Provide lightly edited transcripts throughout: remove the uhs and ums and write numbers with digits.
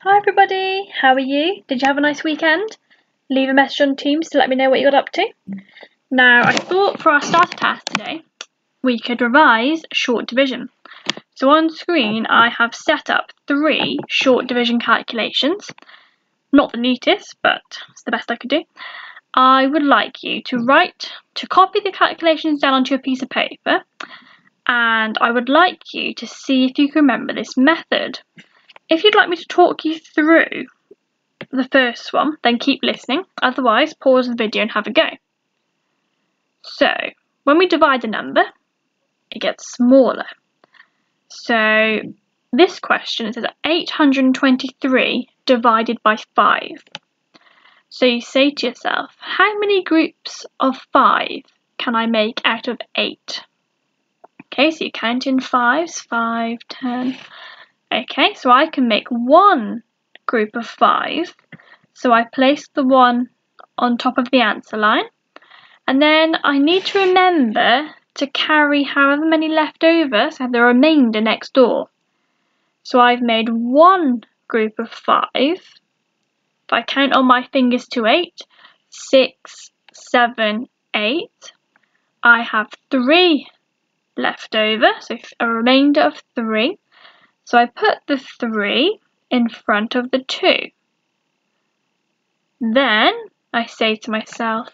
Hi everybody, how are you? Did you have a nice weekend? Leave a message on Teams to let me know what you got up to. Now, I thought for our starter task today, we could revise short division. So on screen, I have set up 3 short division calculations. Not the neatest, but it's the best I could do. I would like you to copy the calculations down onto a piece of paper, and I would like you to see if you can remember this method. If you'd like me to talk you through the first one, then keep listening, otherwise pause the video and have a go. So, when we divide a number, it gets smaller. So, this question, it says 823 divided by 5. So you say to yourself, how many groups of 5 can I make out of 8? Okay, so you count in 5s, 5, 10. Okay, so I can make one group of 5. So I place the 1 on top of the answer line. And then I need to remember to carry however many left over, so I have the remainder next door. So I've made one group of 5. If I count on my fingers to 8, 6, 7, 8. I have 3 left over, so a remainder of 3. So I put the 3 in front of the 2. Then I say to myself,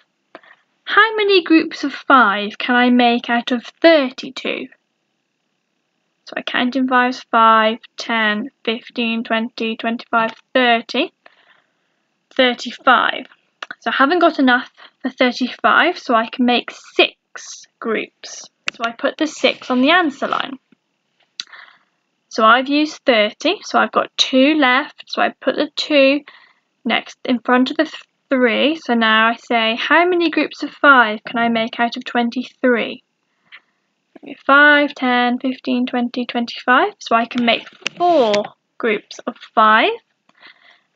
how many groups of 5 can I make out of 32? So I count in 5s, 5, 10, 15, 20, 25, 30, 35. So I haven't got enough for 35, so I can make 6 groups. So I put the 6 on the answer line. So I've used 30, so I've got 2 left, so I put the 2 next in front of the 3. So now I say, how many groups of 5 can I make out of 23? 5, 10, 15, 20, 25. So I can make 4 groups of 5.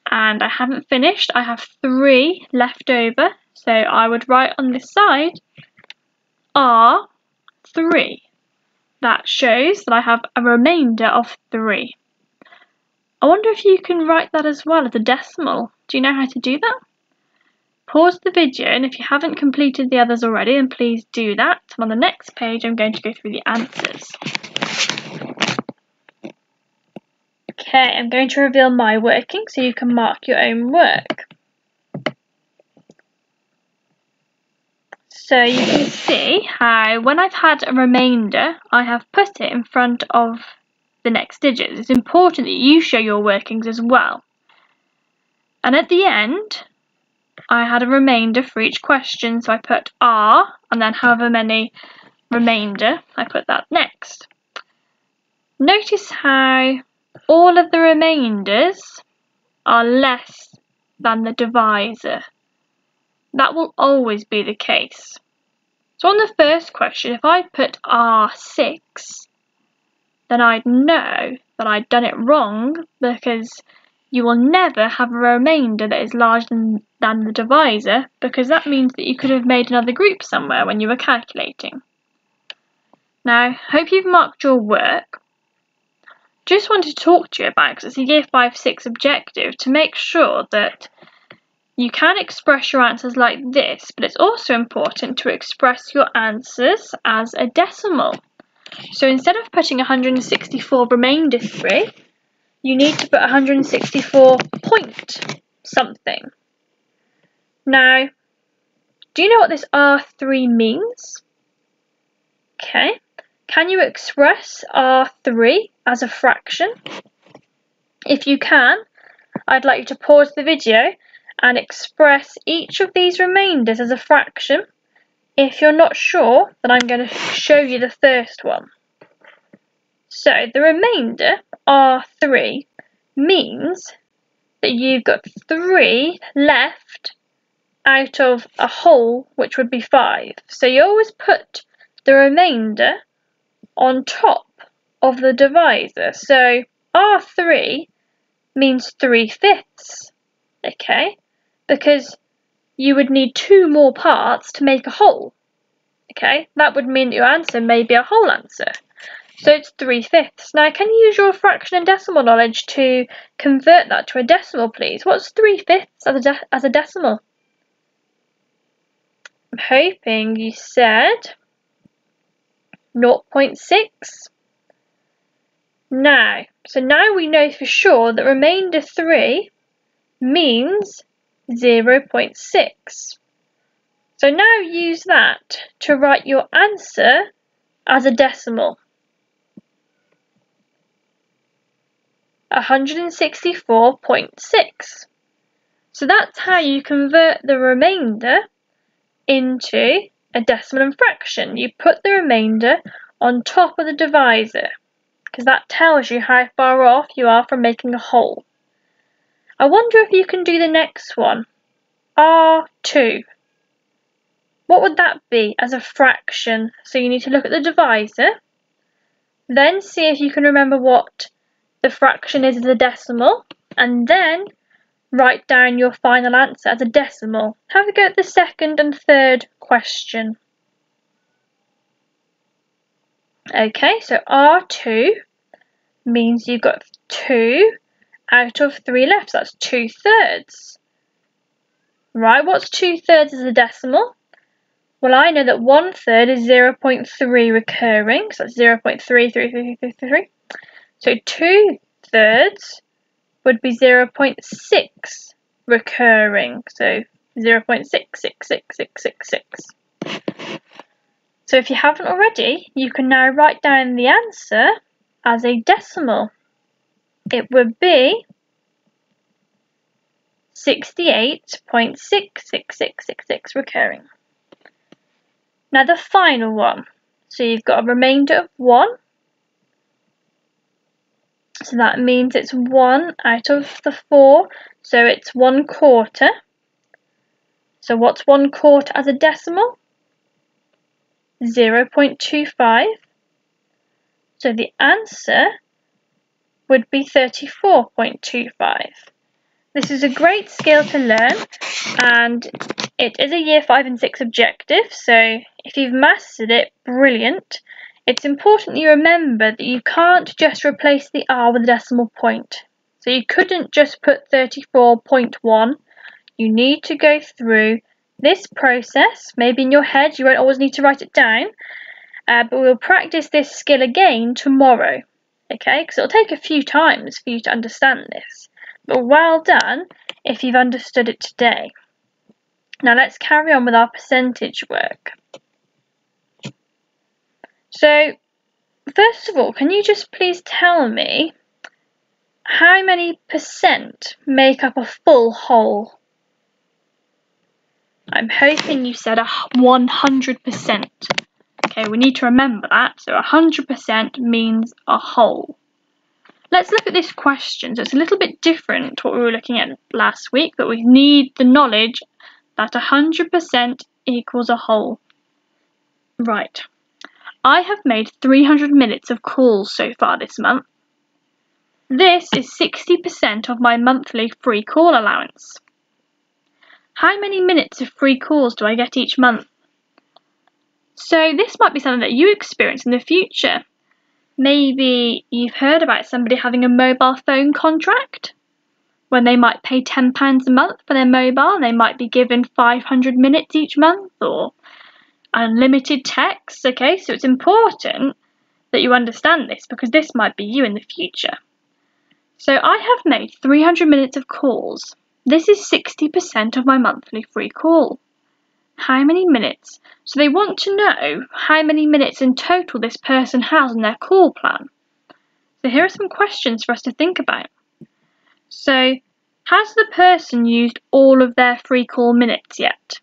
And I haven't finished. I have 3 left over. So I would write on this side R3. That shows that I have a remainder of 3. I wonder if you can write that as well as a decimal. Do you know how to do that? Pause the video, and if you haven't completed the others already, then please do that. And on the next page, I'm going to go through the answers. Okay, I'm going to reveal my working so you can mark your own work. So you can see how when I've had a remainder, I have put it in front of the next digits. It's important that you show your workings as well. And at the end, I had a remainder for each question, so I put R, and then however many remainder, I put that next. Notice how all of the remainders are less than the divisor. That will always be the case. So on the first question, if I put R6, then I'd know that I'd done it wrong, because you will never have a remainder that is larger than the divisor, because that means that you could have made another group somewhere when you were calculating. Now, hope you've marked your work. Just wanted to talk to you about, because it's a Year 5-6 objective, to make sure that you can express your answers like this, but it's also important to express your answers as a decimal. So instead of putting 164 remainder 3, you need to put 164 point something. Now, do you know what this R3 means? Okay. Can you express R3 as a fraction? If you can, I'd like you to pause the video and express each of these remainders as a fraction. If you're not sure, then I'm going to show you the first one. So the remainder, R3, means that you've got 3 left out of a whole, which would be 5. So you always put the remainder on top of the divisor. So R3 means 3/5, okay? Because you would need 2 more parts to make a whole, okay? That would mean that your answer may be a whole answer. So it's 3/5. Now, can you use your fraction and decimal knowledge to convert that to a decimal, please? What's 3/5 as a decimal? I'm hoping you said 0.6. Now we know for sure that remainder 3 means 0.6. So now use that to write your answer as a decimal. 164.6. So that's how you convert the remainder into a decimal and fraction. You put the remainder on top of the divisor, because that tells you how far off you are from making a whole. I wonder if you can do the next one, R2. What would that be as a fraction? So you need to look at the divisor, then see if you can remember what the fraction is as a decimal, and then write down your final answer as a decimal. Have a go at the second and third question. Okay, so R2 means you've got 2 out of 3 left, so that's 2/3. Right, what's 2/3 as a decimal? Well, I know that 1/3 is 0.3 recurring, so that's 0.33333. So 2/3 would be 0.6 recurring, so 0.666666. So if you haven't already, you can now write down the answer as a decimal. It would be 68.66666 recurring. Now the final one. So you've got a remainder of 1. So that means it's 1 out of the 4. So it's 1/4. So what's 1/4 as a decimal? 0.25. So the answer would be 34.25. This is a great skill to learn, and it is a year 5 and 6 objective, so if you've mastered it, brilliant. It's important you remember that you can't just replace the R with a decimal point. So you couldn't just put 34.1. You need to go through this process. Maybe in your head, you won't always need to write it down, but we'll practice this skill again tomorrow, okay? Because it'll take a few times for you to understand this. But well done if you've understood it today. Now let's carry on with our percentage work. So, first of all, can you just please tell me how many percent make up a full whole? I'm hoping you said 100%. Okay, we need to remember that. So 100% means a whole. Let's look at this question. So it's a little bit different to what we were looking at last week, but we need the knowledge that 100% equals a whole. Right. I have made 300 minutes of calls so far this month. This is 60% of my monthly free call allowance. How many minutes of free calls do I get each month? So this might be something that you experience in the future. Maybe you've heard about somebody having a mobile phone contract, when they might pay £10 a month for their mobile, and they might be given 500 minutes each month, or unlimited text. Okay, so it's important that you understand this, because this might be you in the future. So I have made 300 minutes of calls. This is 60% of my monthly free call. How many minutes? So they want to know how many minutes in total this person has on their call plan. So here are some questions for us to think about. So, has the person used all of their free call minutes yet?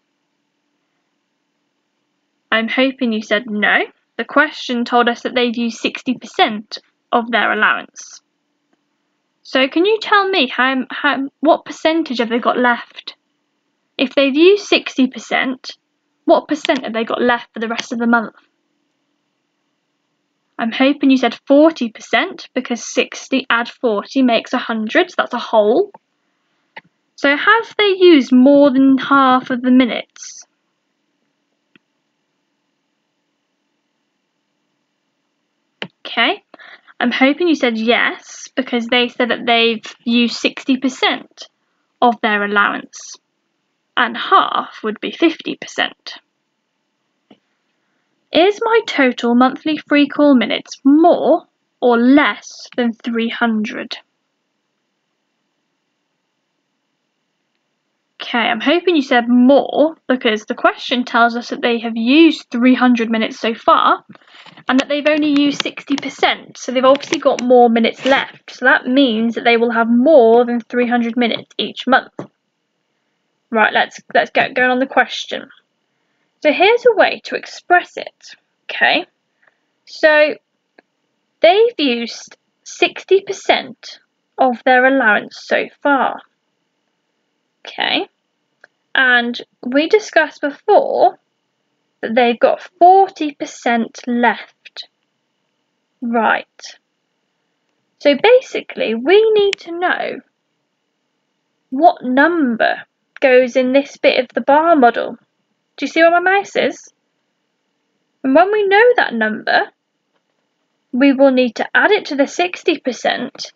I'm hoping you said no. The question told us that they've used 60% of their allowance. So can you tell me what percentage have they got left? If they've used 60%, what percent have they got left for the rest of the month? I'm hoping you said 40%, because 60 add 40 makes 100, so that's a whole. So have they used more than half of the minutes? Okay, I'm hoping you said yes, because they said that they've used 60% of their allowance, and half would be 50%. Is my total monthly free call minutes more or less than 300? Okay, I'm hoping you said more, because the question tells us that they have used 300 minutes so far and that they've only used 60%, so they've obviously got more minutes left. So that means that they will have more than 300 minutes each month. Right, let's get going on the question. So here's a way to express it. Okay, so they've used 60% of their allowance so far. Okay, and we discussed before that they've got 40% left. Right. So basically, we need to know what number goes in this bit of the bar model. Do you see where my mouse is? And when we know that number, we will need to add it to the 60%,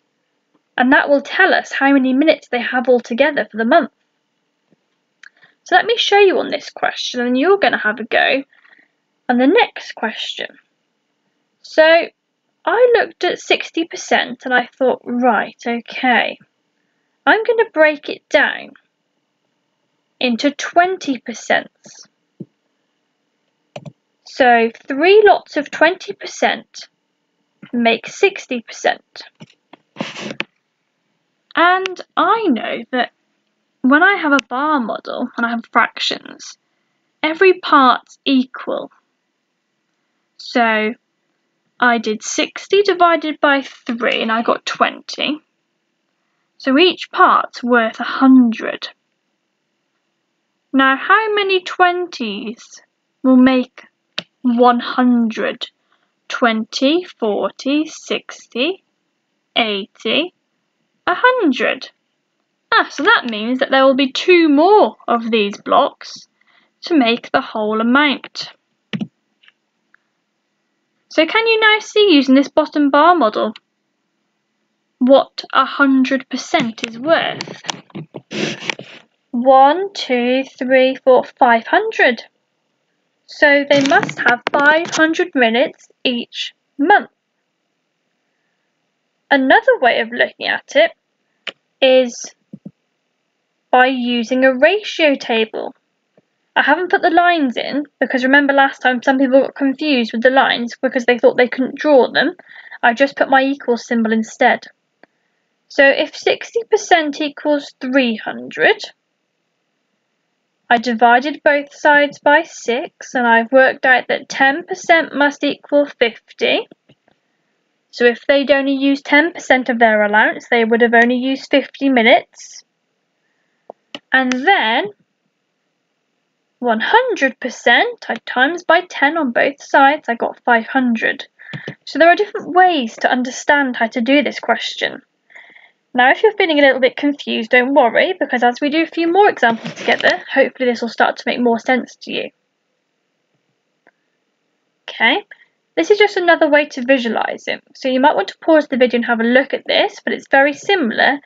and that will tell us how many minutes they have altogether for the month. So let me show you on this question, and you're going to have a go on the next question. So I looked at 60% and I thought, right, okay, I'm going to break it down into 20%. So 3 lots of 20% make 60%. And I know that when I have a bar model and I have fractions, every part's equal. So I did 60 divided by 3 and I got 20. So each part's worth 100. Now how many 20s will make 100? 20, 40, 60, 80, 100. So that means that there will be 2 more of these blocks to make the whole amount. So can you now see, using this bottom bar model, what 100% is worth? 1, 2, 3, 4, 500. So they must have 500 minutes each month. Another way of looking at it is by using a ratio table. I haven't put the lines in because remember last time some people got confused with the lines because they thought they couldn't draw them. I just put my equal symbol instead. So if 60% equals 300, I divided both sides by 6 and I've worked out that 10% must equal 50. So if they'd only used 10% of their allowance, they would have only used 50 minutes. And then 100%, I times by 10 on both sides, I got 500. So there are different ways to understand how to do this question. Now if you're feeling a little bit confused, don't worry, because as we do a few more examples together, hopefully this will start to make more sense to you. Okay, this is just another way to visualise it. So you might want to pause the video and have a look at this, but it's very similar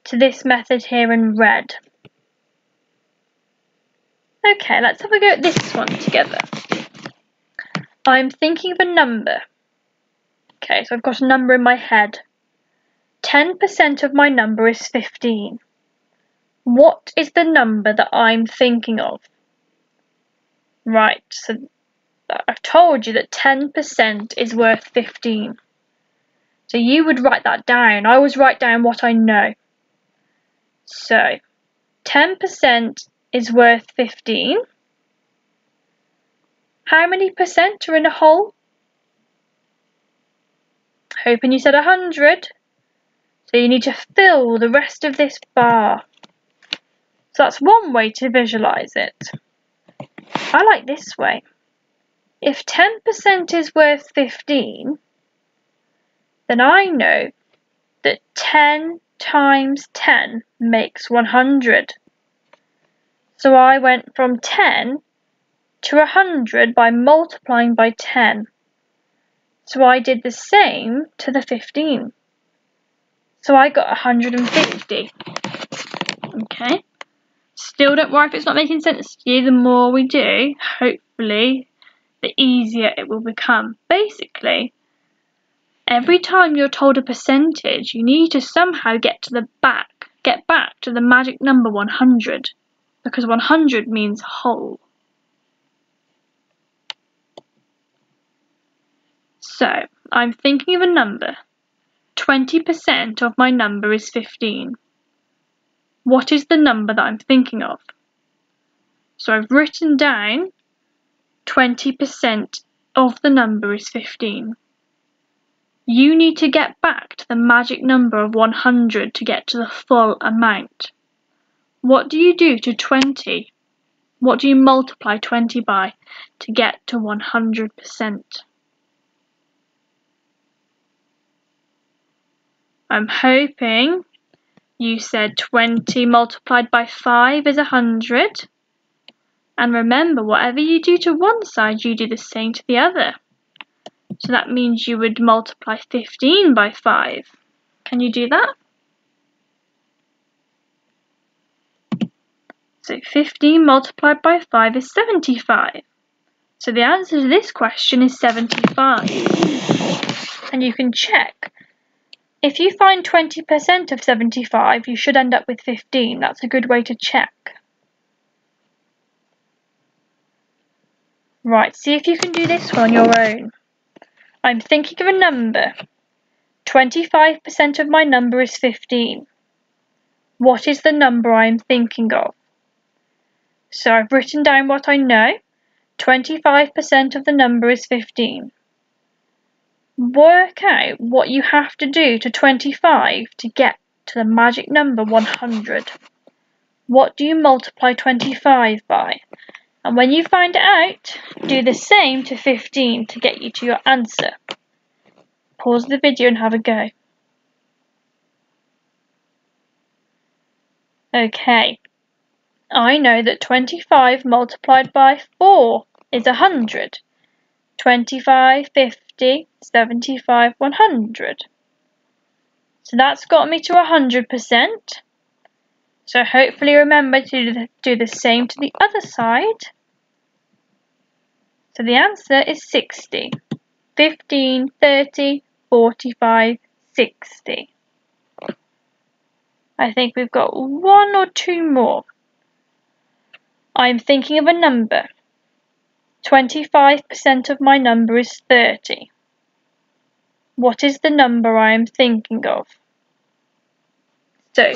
to this method here in red. Okay, let's have a go at this one together. I'm thinking of a number. Okay, so I've got a number in my head. 10% of my number is 15. What is the number that I'm thinking of? Right, so I've told you that 10% is worth 15. So you would write that down. I always write down what I know. So 10% is worth 15. How many percent are in a whole? Hoping you said 100. So you need to fill the rest of this bar. So that's one way to visualise it. I like this way. If 10% is worth 15, then I know that 10 times 10 makes 100. So I went from 10 to 100 by multiplying by 10. So I did the same to the 15. So I got 150. Okay. Still don't worry if it's not making sense to you. The more we do, hopefully, the easier it will become. Basically, every time you're told a percentage, you need to somehow get back to the magic number 100, because 100 means whole. So, I'm thinking of a number. 20% of my number is 15. What is the number that I'm thinking of? So I've written down 20% of the number is 15. You need to get back to the magic number of 100 to get to the full amount. What do you do to 20? What do you multiply 20 by to get to 100%? I'm hoping you said 20 multiplied by 5 is 100. And remember, whatever you do to one side, you do the same to the other. So that means you would multiply 15 by 5. Can you do that? So 15 multiplied by 5 is 75. So the answer to this question is 75. And you can check. If you find 20% of 75, you should end up with 15. That's a good way to check. Right, see if you can do this one on your own. I'm thinking of a number. 25% of my number is 15. What is the number I am thinking of? So I've written down what I know. 25% of the number is 15. Work out what you have to do to 25 to get to the magic number 100. What do you multiply 25 by? And when you find it out, do the same to 15 to get you to your answer. Pause the video and have a go. Okay, I know that 25 multiplied by 4 is 100. 25, 50, 75, 100. So that's got me to 100%. So hopefully remember to do the same to the other side. So the answer is 60. 15, 30, 45, 60. I think we've got one or two more. I'm thinking of a number. 25% of my number is 30. What is the number I am thinking of? So,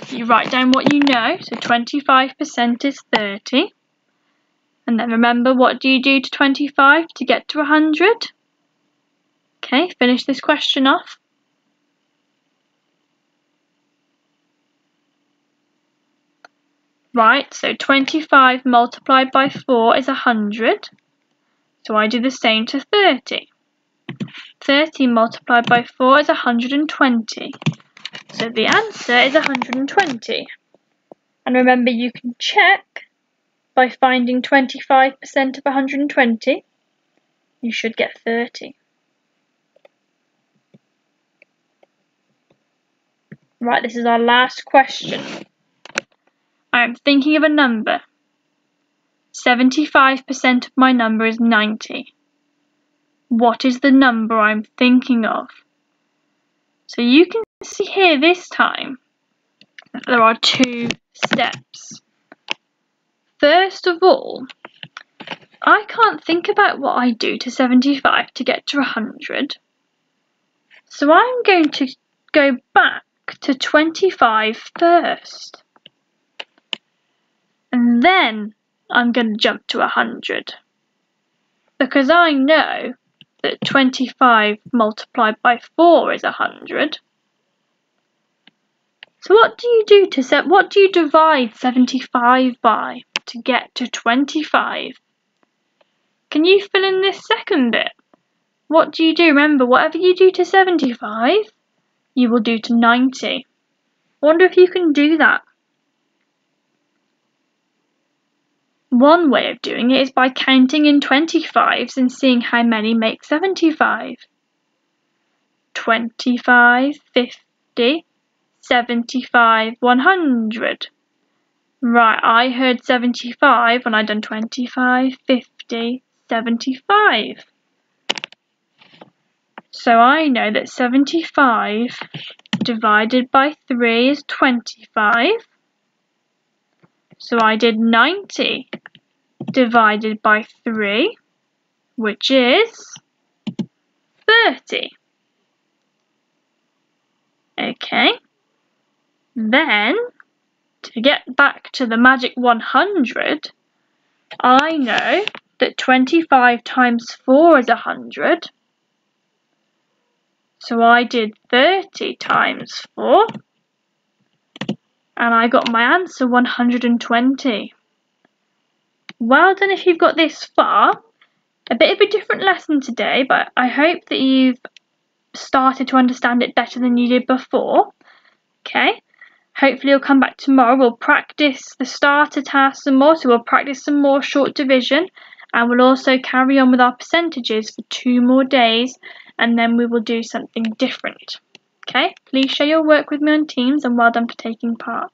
you write down what you know. So 25% is 30. And then remember, what do you do to 25 to get to 100? Okay, finish this question off. Right, so 25 multiplied by 4 is 100. So I do the same to 30. 30 multiplied by 4 is 120. So the answer is 120. And remember, you can check by finding 25% of 120. You should get 30. Right, this is our last question. I'm thinking of a number. 75% of my number is 90. What is the number I'm thinking of? So you can see here this time that there are two steps. First of all, I can't think about what I do to 75 to get to 100. So I'm going to go back to 25 first. And then I'm going to jump to 100. Because I know that 25 multiplied by 4 is 100. So what do you divide 75 by to get to 25? Can you fill in this second bit? What do you do? Remember, whatever you do to 75, you will do to 90. Wonder if you can do that. One way of doing it is by counting in 25s and seeing how many make 75. 25, 50, 75, 100. Right, I heard 75 when I done 25, 50, 75. So I know that 75 divided by 3 is 25. So I did 90 divided by 3, which is 30. Okay, then to get back to the magic 100, I know that 25 times 4 is 100. So I did 30 times 4, and I got my answer 120. Well done if you've got this far. A bit of a different lesson today, but I hope that you've started to understand it better than you did before. Okay, hopefully you'll come back tomorrow. We'll practice the starter task some more, so we'll practice some more short division, and we'll also carry on with our percentages for 2 more days, and then we will do something different. Okay, please share your work with me on Teams, and well done for taking part.